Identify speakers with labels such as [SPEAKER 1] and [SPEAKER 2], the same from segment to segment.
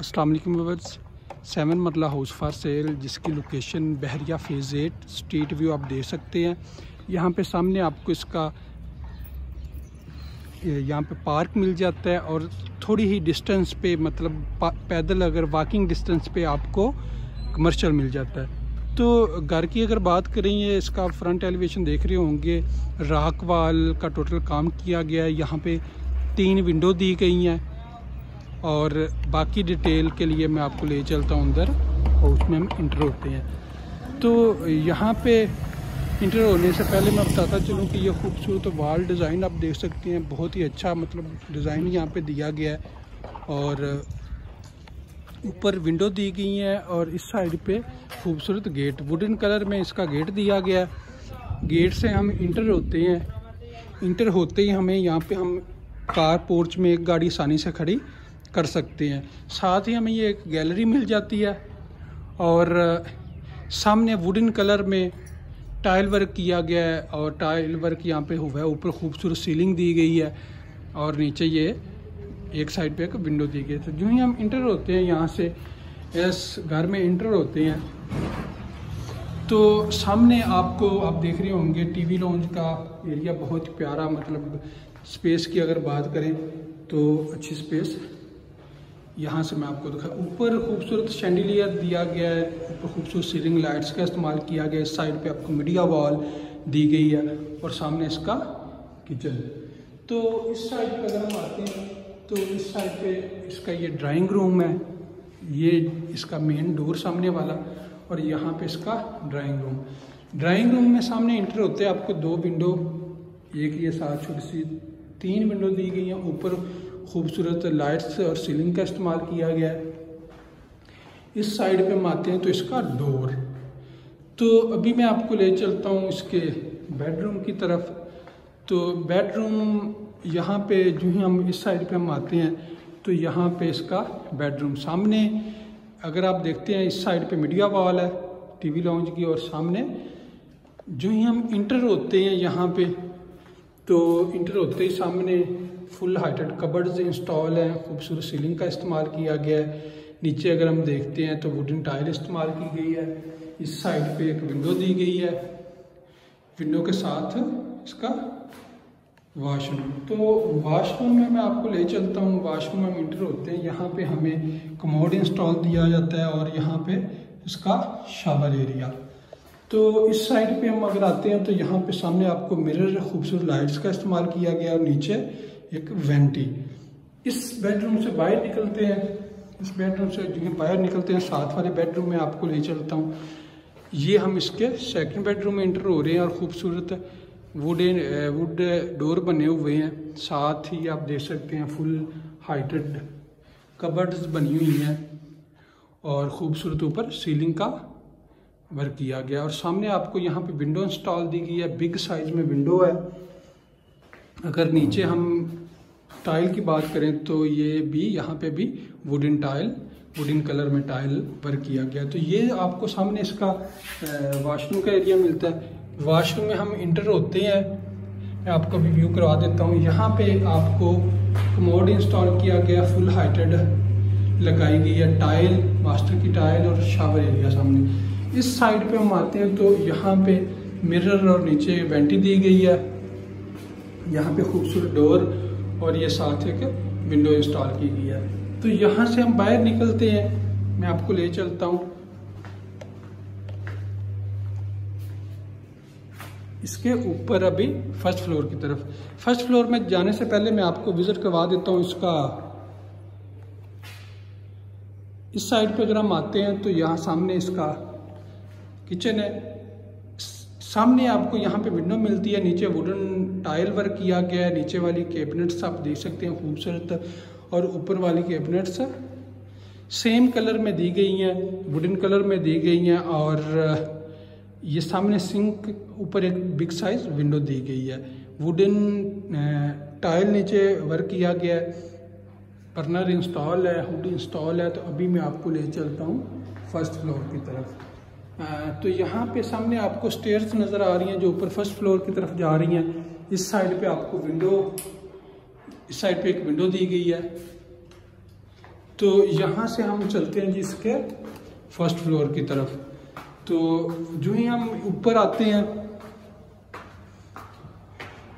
[SPEAKER 1] अस्सलाम वालेकुम व्यूअर्स। 7 मरला हाउस फॉर सेल, जिसकी लोकेशन बहरिया फेज़ 8 स्ट्रीट व्यू आप देख सकते हैं। यहाँ पे सामने आपको इसका यहाँ पे पार्क मिल जाता है और थोड़ी ही डिस्टेंस पे मतलब पैदल अगर वॉकिंग डिस्टेंस पे आपको कमर्शियल मिल जाता है। तो घर की अगर बात करें, ये इसका फ्रंट एलिवेशन देख रहे होंगे, राक वाल का टोटल काम किया गया है। यहाँ पे 3 विंडो दी गई हैं और बाकी डिटेल के लिए मैं आपको ले चलता हूँ अंदर हाउस में हम इंटर होते हैं। तो यहाँ पे इंटर होने से पहले मैं बताता चलूँ कि ये खूबसूरत वाल डिज़ाइन आप देख सकते हैं, बहुत ही अच्छा मतलब डिज़ाइन यहाँ पे दिया गया है और ऊपर विंडो दी गई हैं और इस साइड पे खूबसूरत गेट वुडन कलर में इसका गेट दिया गया है। गेट से हम इंटर होते हैं। इंटर होते ही हमें यहाँ पे हम कार पोर्च में एक गाड़ी आसानी से खड़ी कर सकते हैं। साथ ही हमें ये एक गैलरी मिल जाती है और सामने वुडन कलर में टाइल वर्क किया गया है और टाइल वर्क यहाँ पे हुआ है। ऊपर खूबसूरत सीलिंग दी गई है और नीचे ये एक साइड पे एक विंडो दी गई है। तो जो ही हम इंटर होते हैं यहाँ से इस घर में इंटर होते हैं तो सामने आपको आप देख रहे होंगे टीवी लॉन्ज का एरिया, बहुत प्यारा मतलब स्पेस की अगर बात करें तो अच्छी स्पेस यहाँ से मैं आपको दिखा। ऊपर खूबसूरत शैंडिलियर दिया गया है, ऊपर खूबसूरत सीलिंग लाइट्स का इस्तेमाल किया गया है। इस साइड पे आपको मीडिया वॉल दी गई है और सामने इसका किचन। तो इस साइड पे अगर हम आते हैं तो इस साइड पे इसका ये ड्राइंग रूम है, ये इसका मेन डोर सामने वाला और यहाँ पे इसका ड्राइंग रूम में सामने इंटर होते हैं आपको 2 विंडो, एक ये साथ छोटी सी 3 विंडो दी गई हैं। ऊपर खूबसूरत लाइट्स और सीलिंग का इस्तेमाल किया गया है। इस साइड पे हम आते हैं तो इसका डोर। तो अभी मैं आपको ले चलता हूँ इसके बेडरूम की तरफ। तो बेडरूम यहाँ पे जो ही हम इस साइड पे हम आते हैं तो यहाँ पे इसका बेडरूम सामने अगर आप देखते हैं इस साइड पे मीडिया वॉल है टीवी लॉन्ज की और सामने जो ही हम इंटर होते हैं यहाँ पे तो इंटर होते ही सामने फुल हाइटेड कबर्ड्स इंस्टॉल हैं। खूबसूरत सीलिंग का इस्तेमाल किया गया है। नीचे अगर हम देखते हैं तो वुडन टाइल इस्तेमाल की गई है। इस साइड पे एक विंडो दी गई है, विंडो के साथ इसका वॉशरूम। तो वॉशरूम में मैं आपको ले चलता हूँ। वॉशरूम में हम इंटर होते हैं, यहाँ पे हमें कमोड इंस्टॉल दिया जाता है और यहाँ पे इसका शावर एरिया। तो इस साइड पे हम अगर आते हैं तो यहाँ पे सामने आपको मिरर खूबसूरत लाइट्स का इस्तेमाल किया गया और नीचे एक वेंटी। इस बेडरूम से बाहर निकलते हैं, इस बेडरूम से जो बाहर निकलते हैं साथ वाले बेडरूम में आपको ले चलता हूँ। ये हम इसके सेकंड बेडरूम में इंटर हो रहे हैं और खूबसूरत वुड डोर बने हुए हैं। साथ ही आप देख सकते हैं फुल हाइटेड कबर्ड्स बनी हुई हैं और खूबसूरत ऊपर सीलिंग का वर्क किया गया और सामने आपको यहाँ पे विंडो इंस्टॉल दी गई है। बिग साइज में विंडो है। अगर नीचे हम टाइल की बात करें तो ये भी यहाँ पे भी वुडन कलर में टाइल वर्क किया गया। तो ये आपको सामने इसका वॉशरूम का एरिया मिलता है। वॉशरूम में हम इंटर होते हैं, मैं आपको भी व्यू करवा देता हूँ। यहाँ पे आपको कमोड इंस्टॉल किया गया, फुल हाइटेड लगाई गई है टाइल, मास्टर की टाइल और शावर एरिया सामने। इस साइड पे हम आते हैं तो यहाँ पे मिरर और नीचे वेंटी दी गई है। यहाँ पे खूबसूरत डोर और ये साथ एक विंडो इंस्टॉल की गई है। तो यहाँ से हम बाहर निकलते हैं, मैं आपको ले चलता हूँ इसके ऊपर अभी फर्स्ट फ्लोर की तरफ। फर्स्ट फ्लोर में जाने से पहले मैं आपको विजिट करवा देता हूँ इसका। इस साइड पे अगर हम आते हैं तो यहाँ सामने इसका किचन है। सामने आपको यहाँ पे विंडो मिलती है, नीचे वुडन टाइल वर्क किया गया है। नीचे वाली कैबिनेट्स आप देख सकते हैं खूबसूरत और ऊपर वाली कैबिनेट्स सेम कलर में दी गई हैं, वुडन कलर में दी गई हैं और ये सामने सिंक ऊपर एक बिग साइज विंडो दी गई है। वुडन टाइल नीचे वर्क किया गया है, बर्नर इंस्टॉल है, हुड इंस्टॉल है। तो अभी मैं आपको ले चलता हूँ फर्स्ट फ्लोर की तरफ। तो यहाँ पे सामने आपको स्टेयर्स नज़र आ रही हैं जो ऊपर फर्स्ट फ्लोर की तरफ जा रही हैं। इस साइड पे आपको विंडो, इस साइड पे एक विंडो दी गई है। तो यहाँ से हम चलते हैं जी इसके फर्स्ट फ्लोर की तरफ। तो जो ही हम ऊपर आते हैं,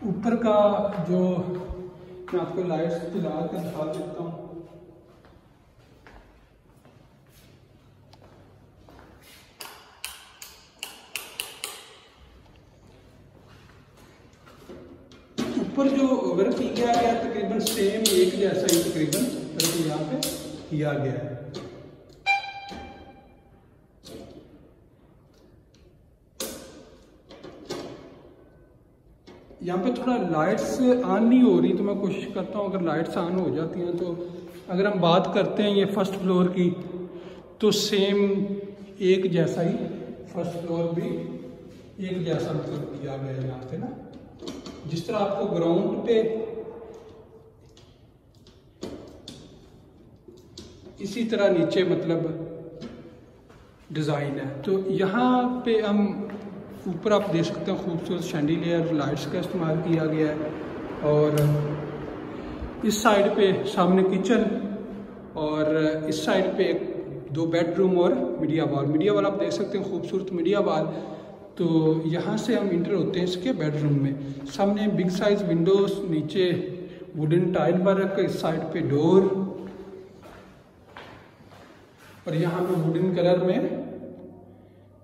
[SPEAKER 1] ऊपर का जो मैं आपको लाइट्स जला कर दिखा देता हूँ। ऊपर जो वर्क किया गया तकरीबन सेम एक जैसा ही तकरीबन वर्क यहाँ पे किया गया है। यहाँ पे थोड़ा लाइट्स ऑन नहीं हो रही, तो मैं कोशिश करता हूँ अगर लाइट्स ऑन हो जाती हैं तो। अगर हम बात करते हैं ये फर्स्ट फ्लोर की, तो सेम एक जैसा ही फर्स्ट फ्लोर भी एक जैसा मतलब किया गया है यहाँ पे ना। जिस तरह आपको ग्राउंड पे इसी तरह नीचे मतलब डिज़ाइन है। तो यहाँ पे हम ऊपर आप देख सकते हैं खूबसूरत शैंडिलियर लाइट्स का इस्तेमाल किया गया है। और इस साइड पे सामने किचन, और इस साइड पे 2 बेडरूम और मीडिया वॉल आप देख सकते हैं, खूबसूरत मीडिया वॉल। तो यहाँ से हम इंटर होते हैं इसके बेडरूम में। सामने बिग साइज विंडोज, नीचे वुडन टाइल वर्क, इस साइड पे डोर, और यहाँ पे वुडन कलर में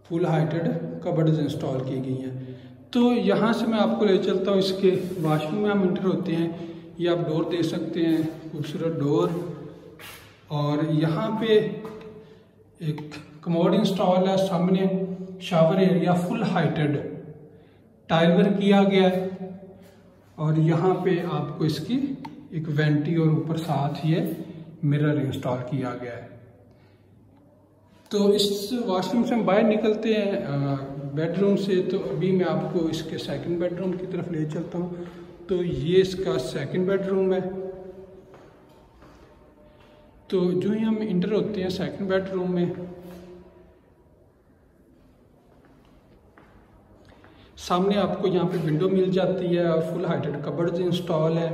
[SPEAKER 1] फुल हाइटेड कबर्ड्स इंस्टॉल की गई हैं। तो यहाँ से मैं आपको ले चलता हूँ इसके वॉशरूम में हम इंटर होते हैं। ये आप डोर देख सकते हैं, खूबसूरत डोर। और यहाँ पे एक कमोड इंस्टॉल है, सामने shower area full heighted tile work किया गया है। और यहाँ पे आपको इसकी एक वेंटी और ऊपर साथ ये मिरर इंस्टॉल किया गया है। तो इस वॉशरूम से हम बाहर निकलते हैं बेडरूम से। तो अभी मैं आपको इसके सेकंड बेडरूम की तरफ ले चलता हूँ। तो ये इसका सेकंड बेडरूम है। तो जो ही हम इंटर होते हैं सेकंड बेडरूम में, सामने आपको यहाँ पे विंडो मिल जाती है और फुल हाइटेड कबर्ड्स इंस्टॉल है।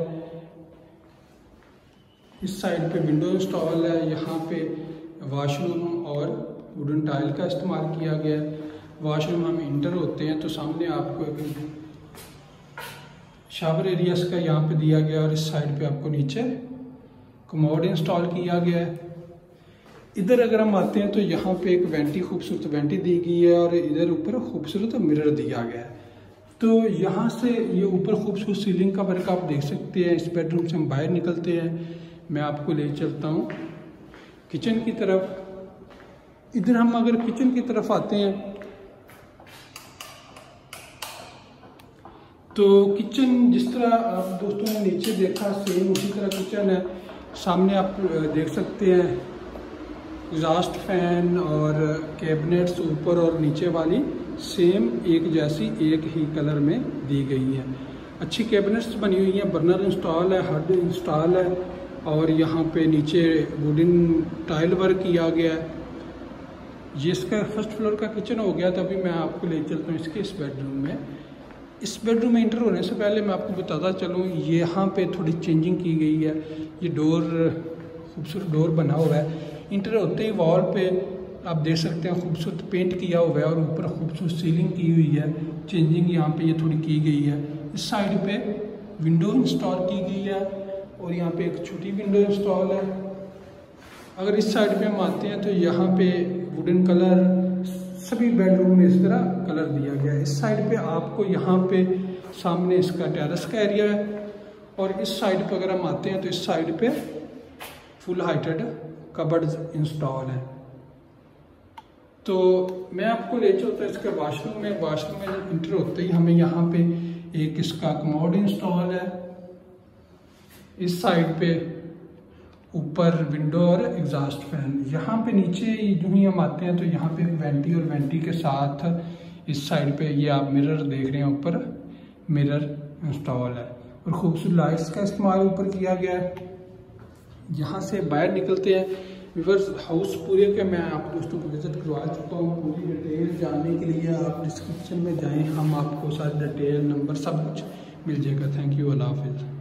[SPEAKER 1] इस साइड पे विंडो इंस्टॉल है। यहाँ पे वॉशरूम और वुडन टाइल का इस्तेमाल किया गया है। वॉशरूम हम इंटर होते हैं तो सामने आपको एक शावर एरियाज का यहाँ पे दिया गया, और इस साइड पे आपको नीचे कमोड इंस्टॉल किया गया है। इधर अगर हम आते हैं तो यहाँ पे एक वेंटी, खूबसूरत वेंटी दी गई है, और इधर ऊपर खूबसूरत मिरर दिया गया है। तो यहाँ से ये ऊपर खूबसूरत सीलिंग का वर्क आप देख सकते हैं। इस बेडरूम से हम बाहर निकलते हैं, मैं आपको ले चलता हूँ किचन की तरफ। इधर हम अगर किचन की तरफ आते हैं तो किचन जिस तरह आप दोस्तों ने नीचे देखा सेम उसी तरह किचन है। सामने आप देख सकते हैं एग्जॉस्ट फैन और कैबिनेट्स ऊपर और नीचे वाली सेम एक जैसी एक ही कलर में दी गई है। अच्छी कैबिनेट्स बनी हुई हैं, बर्नर इंस्टॉल है, हड इंस्टॉल है, और यहाँ पे नीचे वुडन टाइल वर्क किया गया है। ये इसका फर्स्ट फ्लोर का किचन हो गया। तभी मैं आपको ले चलता हूँ इसके इस बेडरूम में। इस बेडरूम में इंटर होने से पहले मैं आपको बताता चलूँ, यहाँ पे थोड़ी चेंजिंग की गई है। ये डोर, खूबसूरत डोर बना हुआ है। इंटर होते ही वॉल पे आप देख सकते हैं खूबसूरत पेंट किया हुआ है, और ऊपर खूबसूरत सीलिंग की हुई है। चेंजिंग यहाँ पे ये थोड़ी की गई है। इस साइड पे विंडो इंस्टॉल की गई है, और यहाँ पे एक छोटी विंडो इंस्टॉल है। अगर इस साइड पे हम आते हैं तो यहाँ पे वुडन कलर, सभी बेडरूम में इस तरह कलर दिया गया है। इस साइड पे आपको यहाँ पे सामने इसका टेरेस का एरिया है, और इस साइड पे अगर हम आते हैं तो इस साइड पे फुल हाइटेड कबर्ड्स इंस्टॉल है। तो मैं आपको ले चलता हूँ इसके वॉशरूम में। वॉशरूम में जब इंटर होते ही हमें यहाँ पे एक इसका कमोड इंस्टॉल है। इस साइड पे ऊपर विंडो और एग्जॉस्ट फैन। यहाँ पे नीचे जो ही हम आते हैं तो यहाँ पे वेंटी, और वेंटी के साथ इस साइड पे ये आप मिरर देख रहे हैं, ऊपर मिरर इंस्टॉल है, और खूबसूरत लाइट्स का इस्तेमाल ऊपर किया गया है। यहाँ से बाहर निकलते हैं। व्यूअर्स, हाउस पूरे के मैं आप दोस्तों को विजिट करवा चुका हूँ। पूरी डिटेल जानने के लिए आप डिस्क्रिप्शन में जाएँ, हम आपको सारी डिटेल, नंबर सब कुछ मिल जाएगा। थैंक यू, अल्लाह हाफिज़।